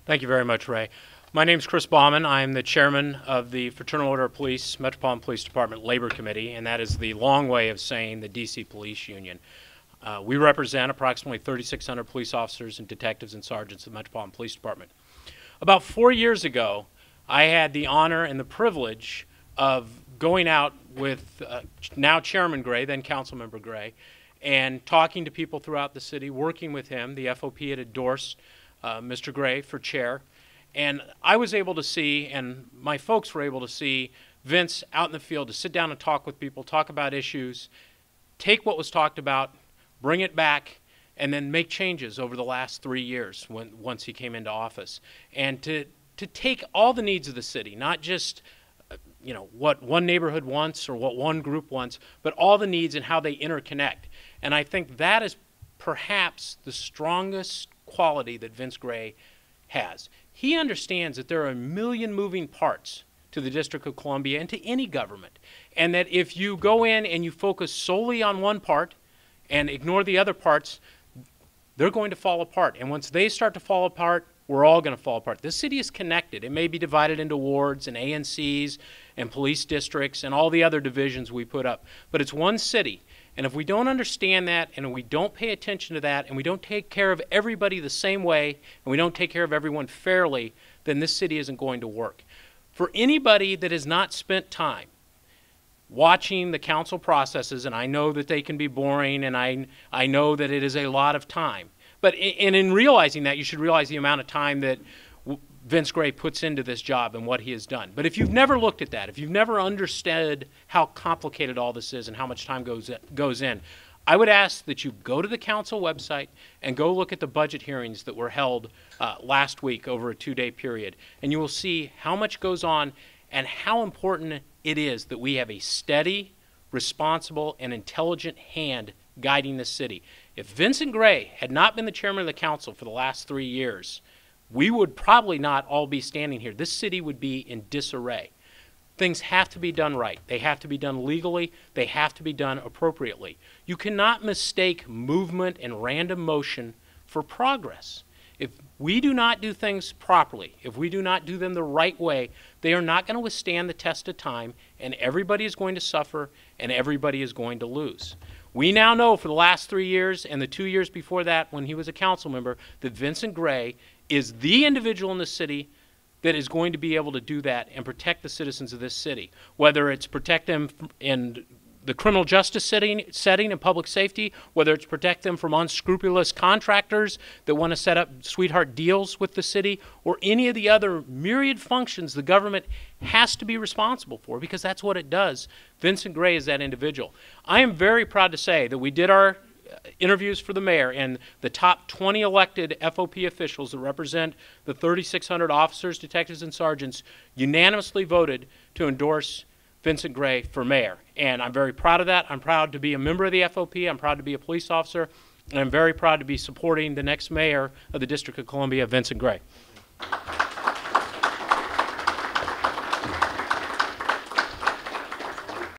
Thank you very much, Ray. My name is Chris Baumann. I'm the chairman of the Fraternal Order of Police Metropolitan Police Department Labor Committee, and that is the long way of saying the D.C. Police Union. We represent approximately 3,600 police officers and detectives and sergeants of the Metropolitan Police Department. About 4 years ago, I had the honor and the privilege of going out with now Chairman Gray, then Councilmember Gray, and talking to people throughout the city, working with him. The FOP had endorsed Mr. Gray for chair. And I was able to see, and my folks were able to see, Vince out in the field to sit down and talk with people, talk about issues, take what was talked about, bring it back, and then make changes over the last 3 years once he came into office. And to take all the needs of the city, not just what one neighborhood wants or what one group wants, but all the needs and how they interconnect. And I think that is perhaps the strongest quality that Vince Gray has. He understands that there are a million moving parts to the District of Columbia and to any government, and that if you go in and you focus solely on one part and ignore the other parts, they're going to fall apart. And once they start to fall apart, we're all going to fall apart. This city is connected. It may be divided into wards and ANCs and police districts and all the other divisions we put up, but it's one city. And if we don't understand that, and we don't pay attention to that, and we don't take care of everybody the same way, and we don't take care of everyone fairly, then this city isn't going to work. For anybody that has not spent time watching the council processes, and I know that they can be boring, and I know that it is a lot of time, but in realizing that, you should realize the amount of time that Vince Gray puts into this job and what he has done. But if you've never looked at that, if you've never understood how complicated all this is and how much time goes in, I would ask that you go to the council website and go look at the budget hearings that were held last week over a 2-day period. And you will see how much goes on and how important it is that we have a steady, responsible, and intelligent hand guiding the city. If Vincent Gray had not been the chairman of the council for the last 3 years, we would probably not all be standing here. This city would be in disarray. Things have to be done right. They have to be done legally. They have to be done appropriately. You cannot mistake movement and random motion for progress. If we do not do things properly, if we do not do them the right way, they are not going to withstand the test of time, and everybody is going to suffer, and everybody is going to lose. We now know for the last 3 years and the 2 years before that when he was a council member that Vincent Gray is the individual in the city that is going to be able to do that and protect the citizens of this city, whether it's protect them in the criminal justice setting and public safety, whether it's protect them from unscrupulous contractors that want to set up sweetheart deals with the city, or any of the other myriad functions the government has to be responsible for, because that's what it does. Vincent Gray is that individual. I am very proud to say that we did our interviews for the mayor, and the top 20 elected FOP officials that represent the 3,600 officers, detectives, and sergeants unanimously voted to endorse Vincent Gray for mayor. And I'm very proud of that. I'm proud to be a member of the FOP. I'm proud to be a police officer. And I'm very proud to be supporting the next mayor of the District of Columbia, Vincent Gray.